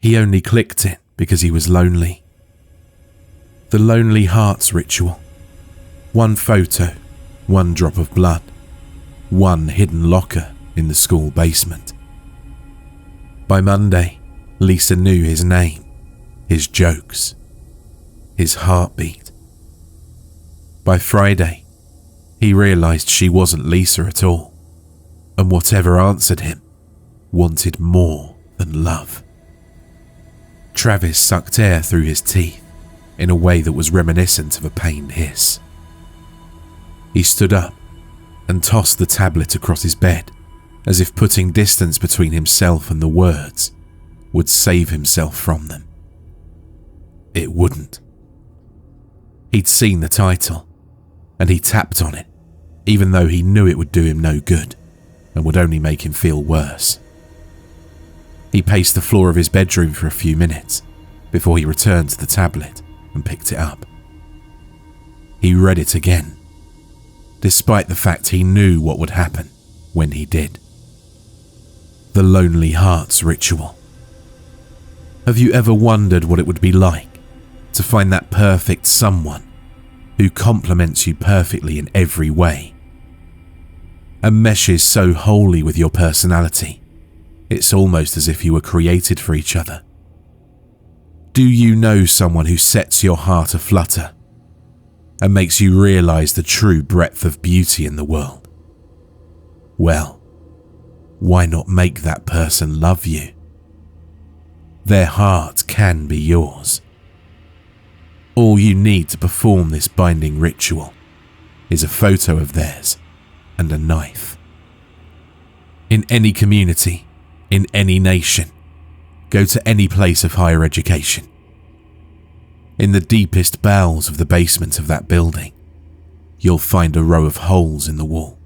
He only clicked it because he was lonely. The Lonely Hearts Ritual. One photo, one drop of blood, one hidden locker in the school basement. By Monday, Lisa knew his name, his jokes, his heartbeat. By Friday, he realized she wasn't Lisa at all, and whatever answered him wanted more than love. Travis sucked air through his teeth in a way that was reminiscent of a pained hiss. He stood up and tossed the tablet across his bed, as if putting distance between himself and the words would save himself from them. It wouldn't. He'd seen the title, and he tapped on it, even though he knew it would do him no good and would only make him feel worse. He paced the floor of his bedroom for a few minutes before he returned to the tablet and picked it up. He read it again, despite the fact he knew what would happen when he did. The Lonely Hearts Ritual. Have you ever wondered what it would be like to find that perfect someone who complements you perfectly in every way and meshes so wholly with your personality, it's almost as if you were created for each other? Do you know someone who sets your heart aflutter and makes you realize the true breadth of beauty in the world? Well, why not make that person love you? Their heart can be yours. All you need to perform this binding ritual is a photo of theirs and a knife. In any community, in any nation, go to any place of higher education. In the deepest bowels of the basement of that building, you'll find a row of holes in the wall.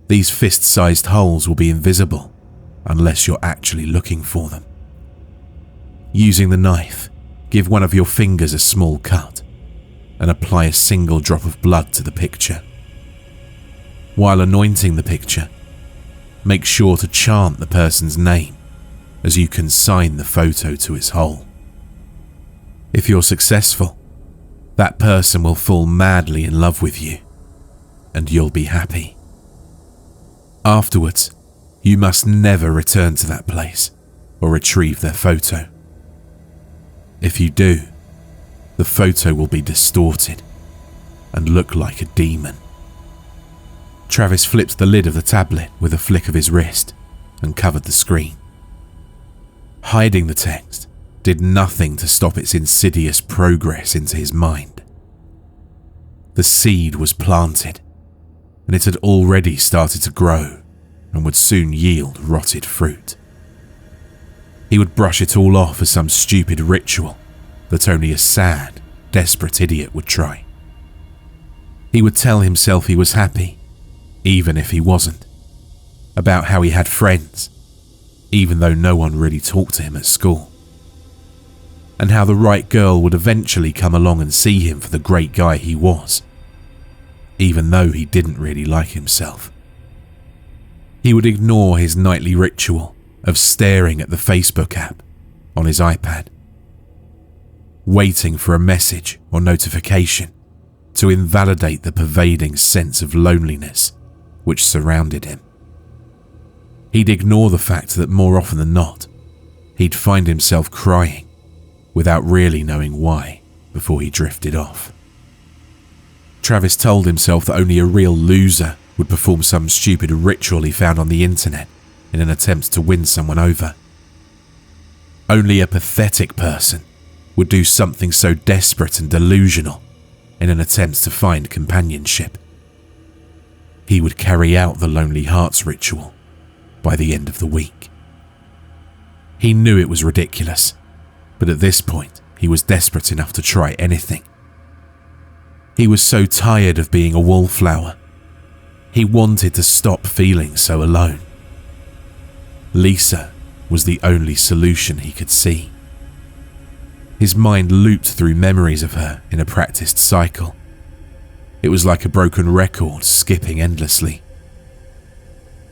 These fist-sized holes will be invisible unless you're actually looking for them. Using the knife, give one of your fingers a small cut and apply a single drop of blood to the picture. While anointing the picture, make sure to chant the person's name as you consign the photo to its hole. If you're successful, that person will fall madly in love with you, and you'll be happy. Afterwards, you must never return to that place or retrieve their photo. If you do, the photo will be distorted and look like a demon. Travis flipped the lid of the tablet with a flick of his wrist and covered the screen. Hiding the text did nothing to stop its insidious progress into his mind. The seed was planted, and it had already started to grow and would soon yield rotted fruit. He would brush it all off as some stupid ritual that only a sad, desperate idiot would try. He would tell himself he was happy, even if he wasn't, about how he had friends, even though no one really talked to him at school, and how the right girl would eventually come along and see him for the great guy he was, even though he didn't really like himself. He would ignore his nightly ritual of staring at the Facebook app on his iPad, waiting for a message or notification to invalidate the pervading sense of loneliness which surrounded him. He'd ignore the fact that more often than not, he'd find himself crying without really knowing why before he drifted off. Travis told himself that only a real loser would perform some stupid ritual he found on the internet in an attempt to win someone over. Only a pathetic person would do something so desperate and delusional in an attempt to find companionship. He would carry out the Lonely Hearts Ritual by the end of the week. He knew it was ridiculous, but at this point he was desperate enough to try anything. He was so tired of being a wallflower. He wanted to stop feeling so alone. Lisa was the only solution he could see. His mind looped through memories of her in a practiced cycle. It was like a broken record skipping endlessly.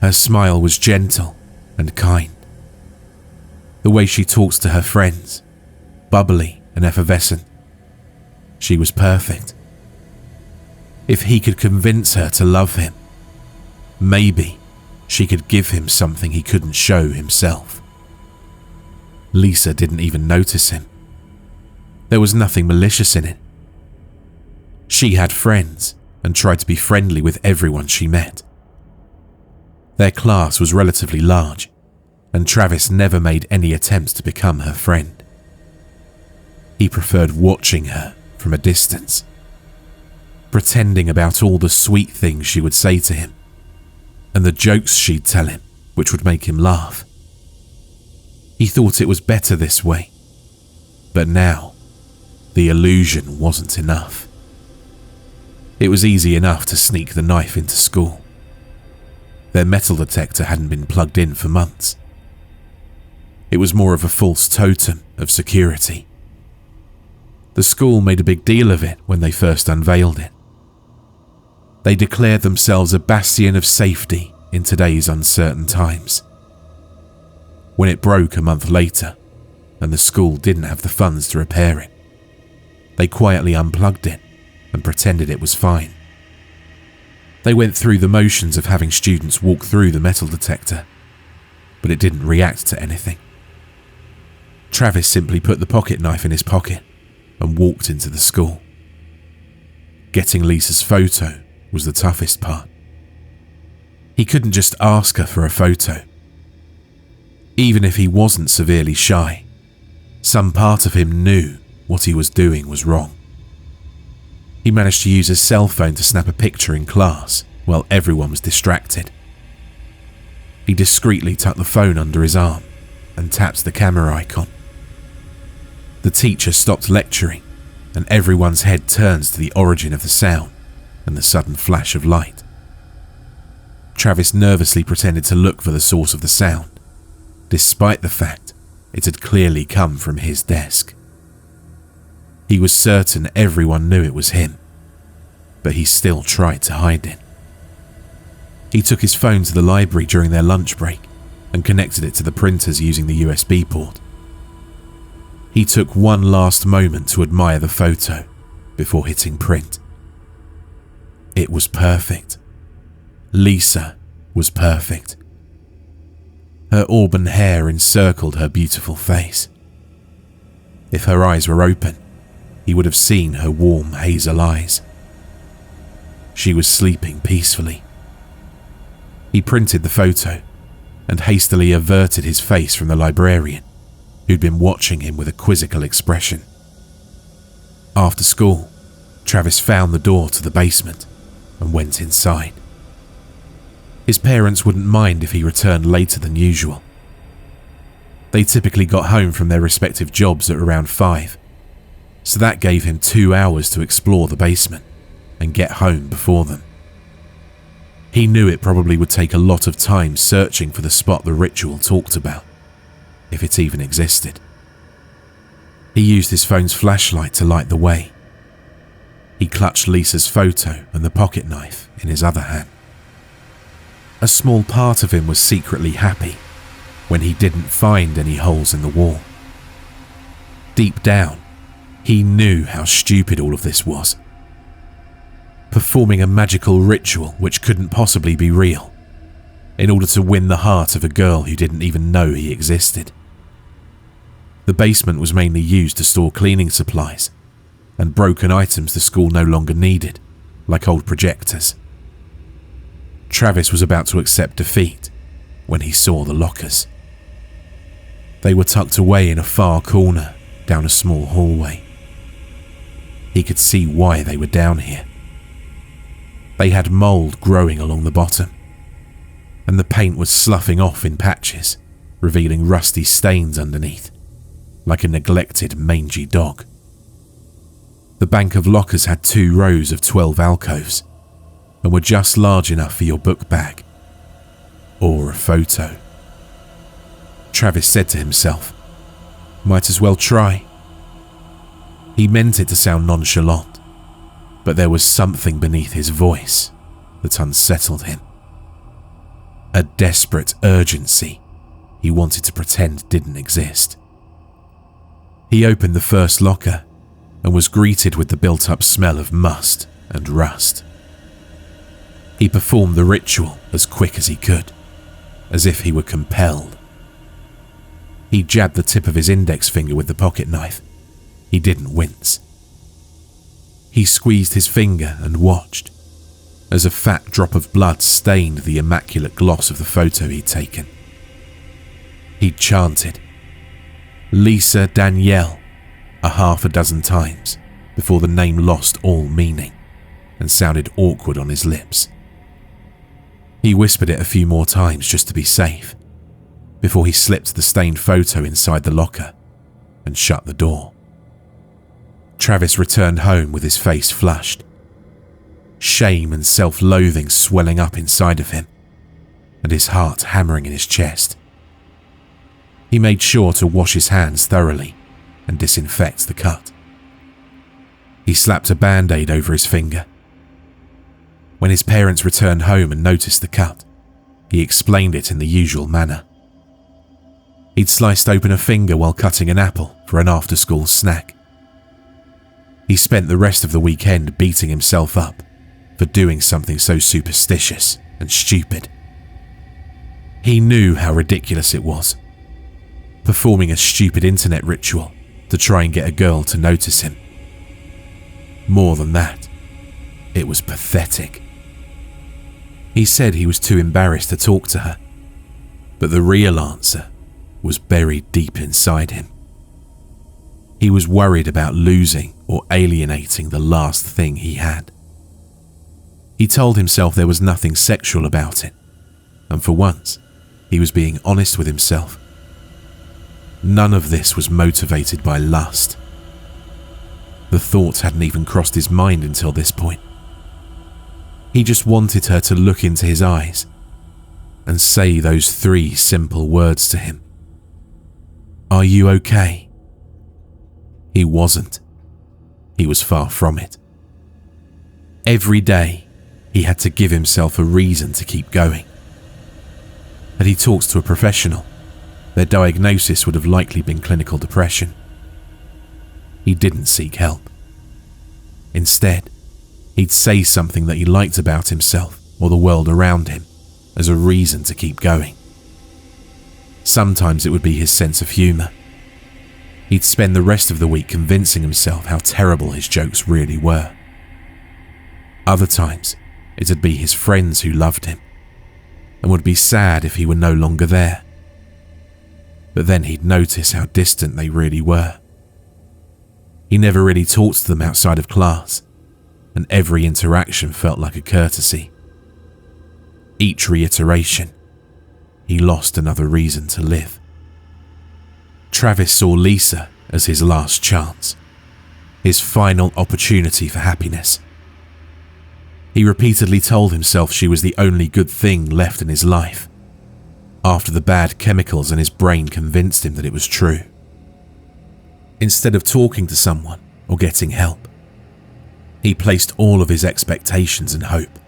Her smile was gentle and kind. The way she talks to her friends, bubbly and effervescent. She was perfect. If he could convince her to love him, maybe she could give him something he couldn't show himself. Lisa didn't even notice him. There was nothing malicious in it. She had friends and tried to be friendly with everyone she met. Their class was relatively large, and Travis never made any attempts to become her friend. He preferred watching her from a distance, pretending about all the sweet things she would say to him, and the jokes she'd tell him which would make him laugh. He thought it was better this way, but now the illusion wasn't enough. It was easy enough to sneak the knife into school. Their metal detector hadn't been plugged in for months. It was more of a false totem of security. The school made a big deal of it when they first unveiled it. They declared themselves a bastion of safety in today's uncertain times. When it broke a month later, and the school didn't have the funds to repair it, they quietly unplugged it and pretended it was fine. They went through the motions of having students walk through the metal detector, but it didn't react to anything. Travis simply put the pocket knife in his pocket and walked into the school. Getting Lisa's photo was the toughest part. He couldn't just ask her for a photo. Even if he wasn't severely shy, some part of him knew what he was doing was wrong. He managed to use his cell phone to snap a picture in class while everyone was distracted. He discreetly tucked the phone under his arm and tapped the camera icon. The teacher stopped lecturing, and everyone's head turns to the origin of the sound and the sudden flash of light. Travis nervously pretended to look for the source of the sound, despite the fact it had clearly come from his desk. He was certain everyone knew it was him, but he still tried to hide it. He took his phone to the library during their lunch break and connected it to the printers using the USB port. He took one last moment to admire the photo before hitting print. It was perfect. Lisa was perfect. Her auburn hair encircled her beautiful face. If her eyes were open, he would have seen her warm hazel eyes. She was sleeping peacefully. He printed the photo and hastily averted his face from the librarian, who'd been watching him with a quizzical expression. After school, Travis found the door to the basement and went inside. His parents wouldn't mind if he returned later than usual. They typically got home from their respective jobs at around 5, so that gave him 2 hours to explore the basement and get home before them. He knew it probably would take a lot of time searching for the spot the ritual talked about, if it even existed. He used his phone's flashlight to light the way. He clutched Lisa's photo and the pocket knife in his other hand. A small part of him was secretly happy when he didn't find any holes in the wall. Deep down, he knew how stupid all of this was. Performing a magical ritual which couldn't possibly be real, in order to win the heart of a girl who didn't even know he existed. The basement was mainly used to store cleaning supplies and broken items the school no longer needed, like old projectors. Travis was about to accept defeat when he saw the lockers. They were tucked away in a far corner down a small hallway. He could see why they were down here. They had mold growing along the bottom, and the paint was sloughing off in patches, revealing rusty stains underneath, like a neglected mangy dog. The bank of lockers had 2 rows of 12 alcoves, and were just large enough for your book bag or a photo. Travis said to himself, "Might as well try." He meant it to sound nonchalant, but there was something beneath his voice that unsettled him. A desperate urgency he wanted to pretend didn't exist. He opened the first locker and was greeted with the built-up smell of must and rust. He performed the ritual as quick as he could, as if he were compelled. He jabbed the tip of his index finger with the pocket knife. He didn't wince. He squeezed his finger and watched as a fat drop of blood stained the immaculate gloss of the photo he'd taken. He chanted, "Lisa Danielle," a half a dozen times before the name lost all meaning and sounded awkward on his lips. He whispered it a few more times just to be safe, before he slipped the stained photo inside the locker and shut the door. Travis returned home with his face flushed, shame and self-loathing swelling up inside of him, and his heart hammering in his chest. He made sure to wash his hands thoroughly and disinfect the cut. He slapped a band-aid over his finger. When his parents returned home and noticed the cut, he explained it in the usual manner. He'd sliced open a finger while cutting an apple for an after-school snack. He spent the rest of the weekend beating himself up for doing something so superstitious and stupid. He knew how ridiculous it was, performing a stupid internet ritual to try and get a girl to notice him. More than that, it was pathetic. He said he was too embarrassed to talk to her, but the real answer was buried deep inside him. He was worried about losing or alienating the last thing he had. He told himself there was nothing sexual about it, and for once, he was being honest with himself. None of this was motivated by lust. The thoughts hadn't even crossed his mind until this point. He just wanted her to look into his eyes and say those 3 simple words to him. "Are you okay?" He wasn't. He was far from it. Every day, he had to give himself a reason to keep going. Had he talked to a professional, their diagnosis would have likely been clinical depression. He didn't seek help. Instead, he'd say something that he liked about himself or the world around him as a reason to keep going. Sometimes it would be his sense of humour. He'd spend the rest of the week convincing himself how terrible his jokes really were. Other times, it'd be his friends who loved him and would be sad if he were no longer there. But then he'd notice how distant they really were. He never really talked to them outside of class, and every interaction felt like a courtesy. Each reiteration, he lost another reason to live. Travis saw Lisa as his last chance, his final opportunity for happiness. He repeatedly told himself she was the only good thing left in his life, after the bad chemicals in his brain convinced him that it was true. Instead of talking to someone or getting help, he placed all of his expectations and hope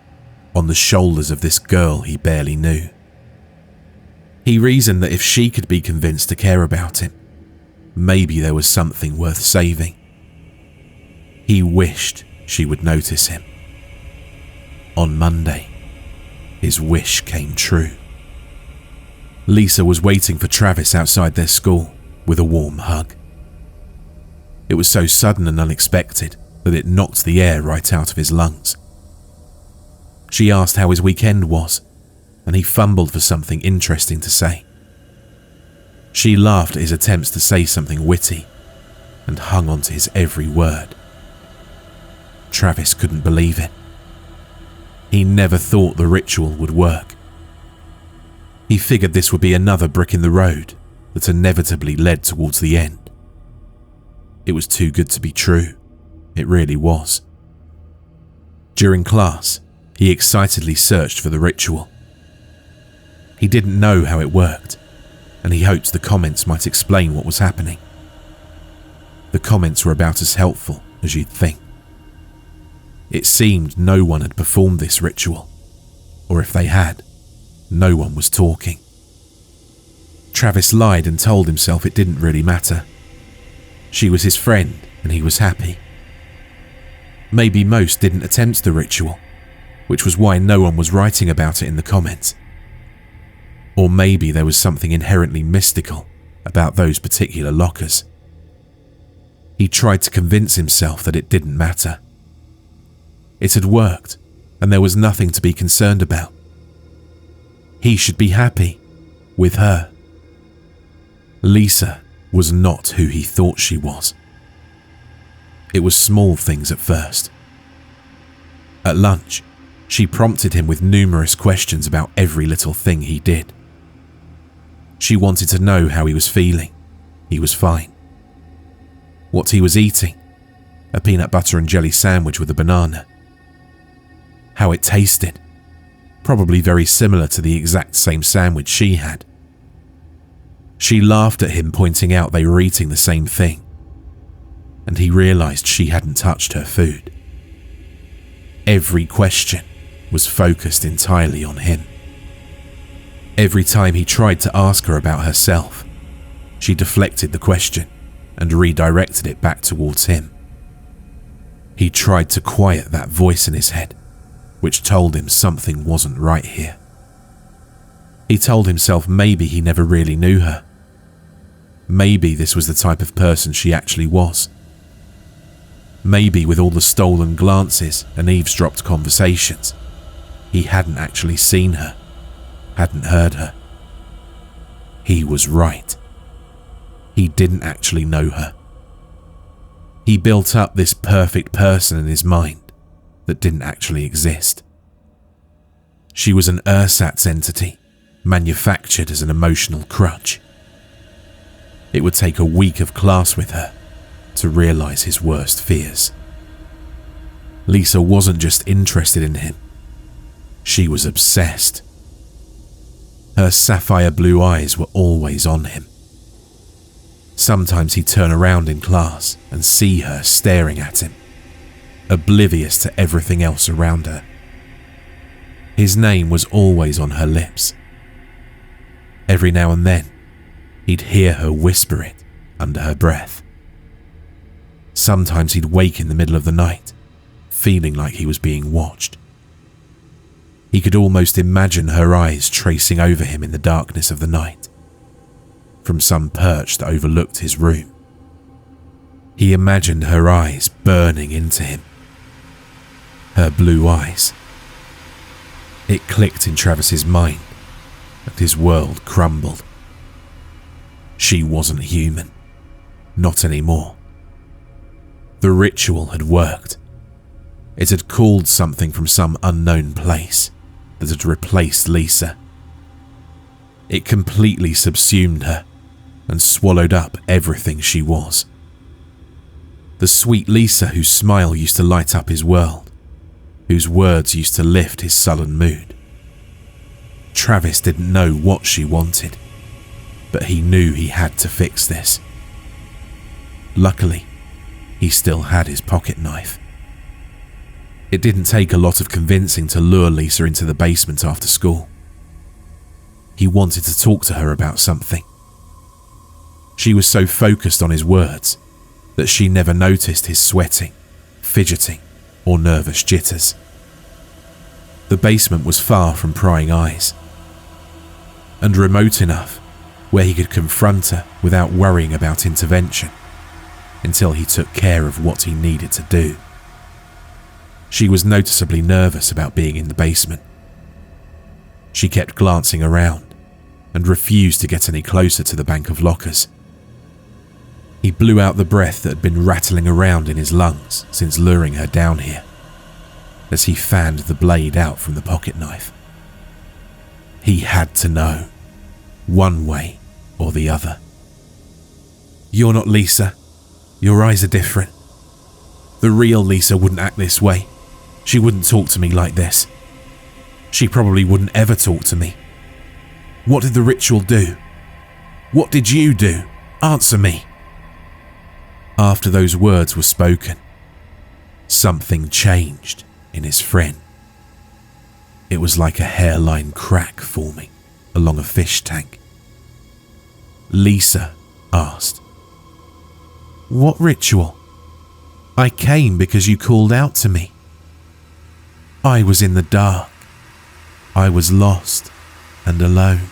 on the shoulders of this girl he barely knew. He reasoned that if she could be convinced to care about him, maybe there was something worth saving. He wished she would notice him. On Monday, his wish came true. Lisa was waiting for Travis outside their school with a warm hug. It was so sudden and unexpected that it knocked the air right out of his lungs. She asked how his weekend was, and he fumbled for something interesting to say. She laughed at his attempts to say something witty and hung on to his every word. Travis couldn't believe it. He never thought the ritual would work. He figured this would be another brick in the road that inevitably led towards the end. It was too good to be true. It really was. During class, he excitedly searched for the ritual. He didn't know how it worked, and he hoped the comments might explain what was happening. The comments were about as helpful as you'd think. It seemed no one had performed this ritual, or if they had, no one was talking. Travis lied and told himself it didn't really matter. She was his friend and he was happy. Maybe most didn't attempt the ritual, which was why no one was writing about it in the comments. Or maybe there was something inherently mystical about those particular lockers. He tried to convince himself that it didn't matter. It had worked, and there was nothing to be concerned about. He should be happy with her. Lisa was not who he thought she was. It was small things at first. At lunch, she prompted him with numerous questions about every little thing he did. She wanted to know how he was feeling. He was fine. What he was eating, a peanut butter and jelly sandwich with a banana. How it tasted, probably very similar to the exact same sandwich she had. She laughed at him, pointing out they were eating the same thing, and he realized she hadn't touched her food. Every question was focused entirely on him. Every time he tried to ask her about herself, she deflected the question and redirected it back towards him. He tried to quiet that voice in his head, which told him something wasn't right here. He told himself maybe he never really knew her. Maybe this was the type of person she actually was. Maybe with all the stolen glances and eavesdropped conversations, he hadn't actually seen her, hadn't heard her. He was right. He didn't actually know her. He built up this perfect person in his mind that didn't actually exist. She was an ersatz entity, manufactured as an emotional crutch. It would take a week of class with her to realize his worst fears. Lisa wasn't just interested in him. She was obsessed. Her sapphire blue eyes were always on him. Sometimes he'd turn around in class and see her staring at him, oblivious to everything else around her. His name was always on her lips. Every now and then, he'd hear her whisper it under her breath. Sometimes he'd wake in the middle of the night, feeling like he was being watched. He could almost imagine her eyes tracing over him in the darkness of the night, from some perch that overlooked his room. He imagined her eyes burning into him. Her blue eyes. It clicked in Travis's mind, and his world crumbled. She wasn't human. Not anymore. The ritual had worked. It had called something from some unknown place that had replaced Lisa. It completely subsumed her and swallowed up everything she was. The sweet Lisa whose smile used to light up his world, whose words used to lift his sullen mood. Travis didn't know what she wanted, but he knew he had to fix this. Luckily, he still had his pocket knife. It didn't take a lot of convincing to lure Lisa into the basement after school. He wanted to talk to her about something. She was so focused on his words that she never noticed his sweating, fidgeting, or nervous jitters. The basement was far from prying eyes, and remote enough where he could confront her without worrying about intervention until he took care of what he needed to do. She was noticeably nervous about being in the basement. She kept glancing around and refused to get any closer to the bank of lockers. He blew out the breath that had been rattling around in his lungs since luring her down here, as he fanned the blade out from the pocket knife. He had to know, one way or the other. "You're not Lisa. Your eyes are different. The real Lisa wouldn't act this way. She wouldn't talk to me like this. She probably wouldn't ever talk to me. What did the ritual do? What did you do? Answer me." After those words were spoken, something changed in his friend. It was like a hairline crack forming along a fish tank. Lisa asked. What ritual? I came because you called out to me. I was in the dark. I was lost and alone.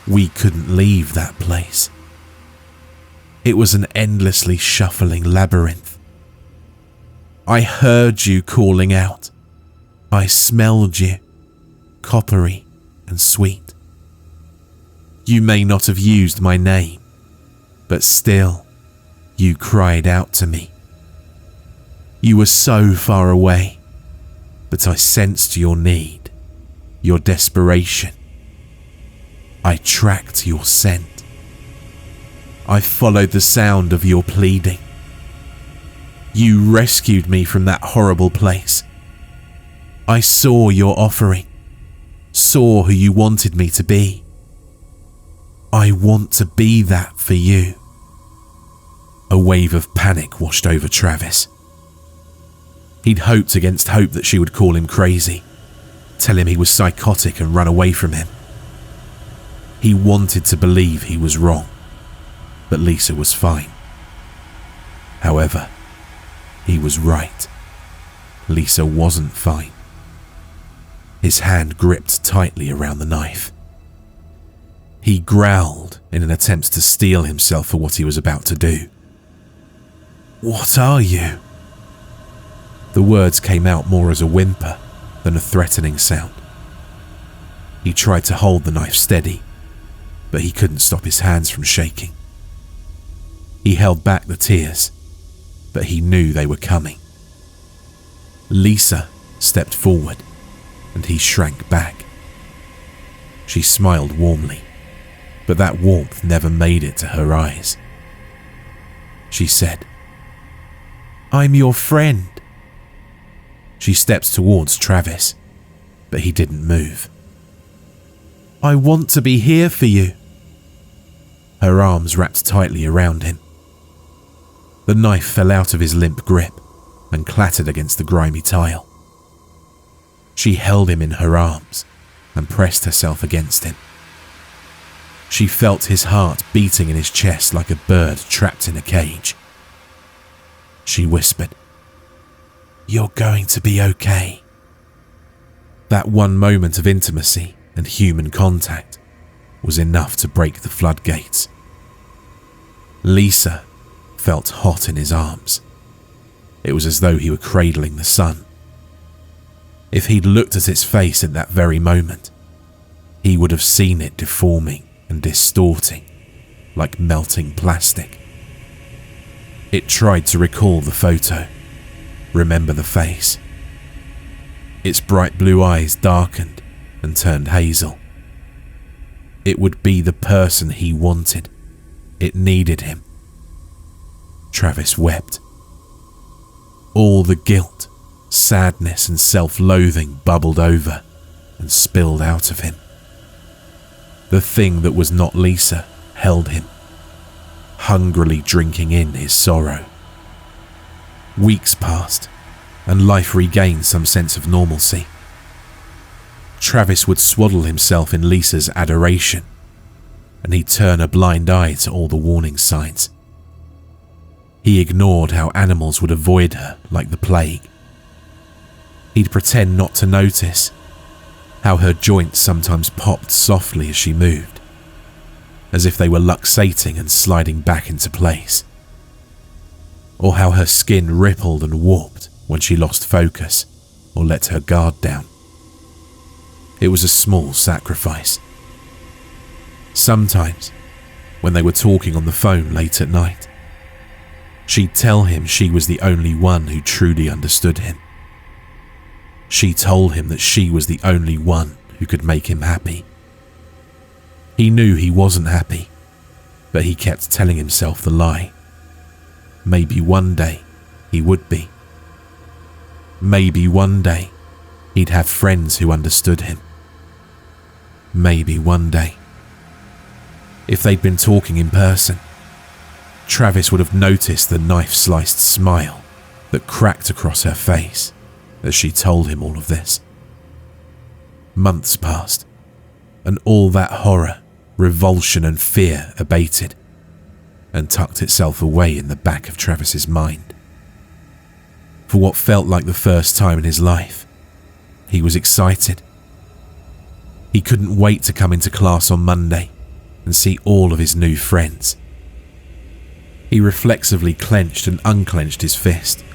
We couldn't leave that place. It was an endlessly shuffling labyrinth. I heard you calling out. I smelled you, coppery and sweet. You may not have used my name, but still, you cried out to me. You were so far away, but I sensed your need, your desperation. I tracked your scent. I followed the sound of your pleading. You rescued me from that horrible place. I saw your offering, saw who you wanted me to be. I want to be that for you. A wave of panic washed over Travis. He'd hoped against hope that she would call him crazy, tell him he was psychotic and run away from him. He wanted to believe he was wrong, but Lisa was fine. However, he was right. Lisa wasn't fine. His hand gripped tightly around the knife. He growled in an attempt to steel himself for what he was about to do. What are you? The words came out more as a whimper than a threatening sound. He tried to hold the knife steady, but he couldn't stop his hands from shaking. He held back the tears, but he knew they were coming. Lisa stepped forward, and he shrank back. She smiled warmly, but that warmth never made it to her eyes. She said, I'm your friend. She stepped towards Travis, but he didn't move. I want to be here for you. Her arms wrapped tightly around him. The knife fell out of his limp grip and clattered against the grimy tile. She held him in her arms and pressed herself against him. She felt his heart beating in his chest like a bird trapped in a cage. She whispered, You're going to be okay. That one moment of intimacy and human contact was enough to break the floodgates. Lisa felt hot in his arms. It was as though he were cradling the sun. If he'd looked at its face at that very moment, he would have seen it deforming and distorting like melting plastic. It tried to recall the photo, remember the face. Its bright blue eyes darkened and turned hazel. It would be the person he wanted. It needed him. Travis wept. All the guilt, sadness and self-loathing bubbled over and spilled out of him. The thing that was not Lisa held him, hungrily drinking in his sorrow. Weeks passed, and life regained some sense of normalcy. Travis would swaddle himself in Lisa's adoration, and he'd turn a blind eye to all the warning signs. He ignored how animals would avoid her like the plague. He'd pretend not to notice how her joints sometimes popped softly as she moved, as if they were luxating and sliding back into place, or how her skin rippled and warped when she lost focus or let her guard down. It was a small sacrifice. Sometimes, when they were talking on the phone late at night, she'd tell him she was the only one who truly understood him. She told him that she was the only one who could make him happy. He knew he wasn't happy, but he kept telling himself the lie. Maybe one day he would be. Maybe one day he'd have friends who understood him. Maybe one day. If they'd been talking in person, Travis would have noticed the knife-sliced smile that cracked across her face as she told him all of this. Months passed, and all that horror revulsion and fear abated and tucked itself away in the back of Travis's mind. For what felt like the first time in his life, he was excited. He couldn't wait to come into class on Monday and see all of his new friends. He reflexively clenched and unclenched his fist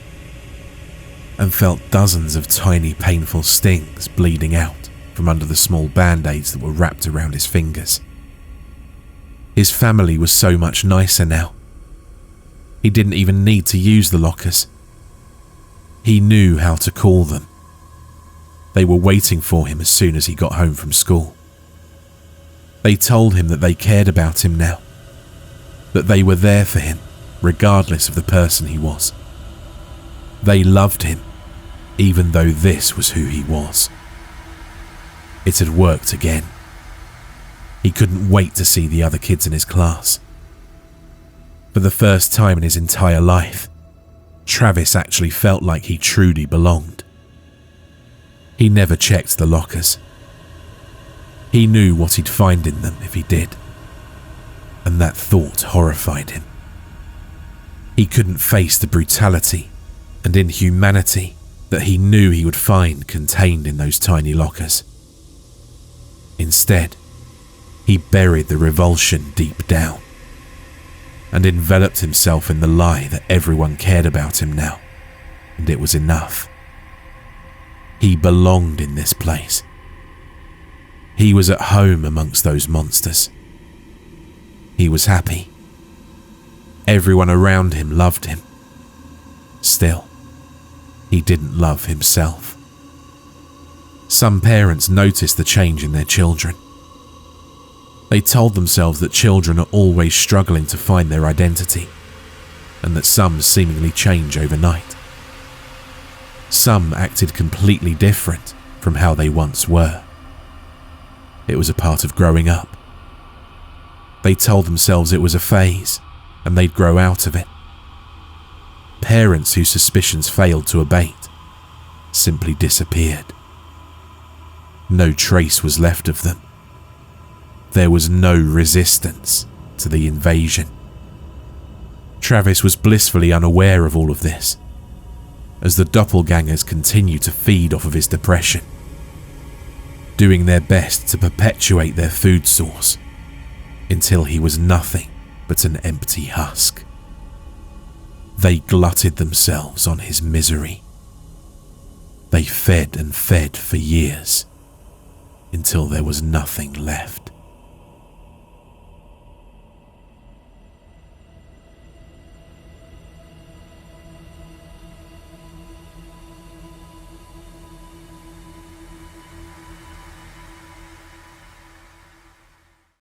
and felt dozens of tiny painful stings bleeding out from under the small band-aids that were wrapped around his fingers. His family was so much nicer now. He didn't even need to use the lockers. He knew how to call them. They were waiting for him as soon as he got home from school. They told him that they cared about him now, that they were there for him regardless of the person he was. They loved him, even though this was who he was. It had worked again. He couldn't wait to see the other kids in his class. For the first time in his entire life, Travis actually felt like he truly belonged. He never checked the lockers. He knew what he'd find in them if he did, and that thought horrified him. He couldn't face the brutality and inhumanity that he knew he would find contained in those tiny lockers. Instead, he buried the revulsion deep down and enveloped himself in the lie that everyone cared about him now, and it was enough. He belonged in this place. He was at home amongst those monsters. He was happy. Everyone around him loved him. Still, he didn't love himself. Some parents noticed the change in their children. They told themselves that children are always struggling to find their identity, and that some seemingly change overnight. Some acted completely different from how they once were. It was a part of growing up. They told themselves it was a phase, and they'd grow out of it. Parents whose suspicions failed to abate simply disappeared. No trace was left of them. There was no resistance to the invasion. Travis was blissfully unaware of all of this, as the doppelgangers continued to feed off of his depression, doing their best to perpetuate their food source until he was nothing but an empty husk. They glutted themselves on his misery. They fed and fed for years until there was nothing left.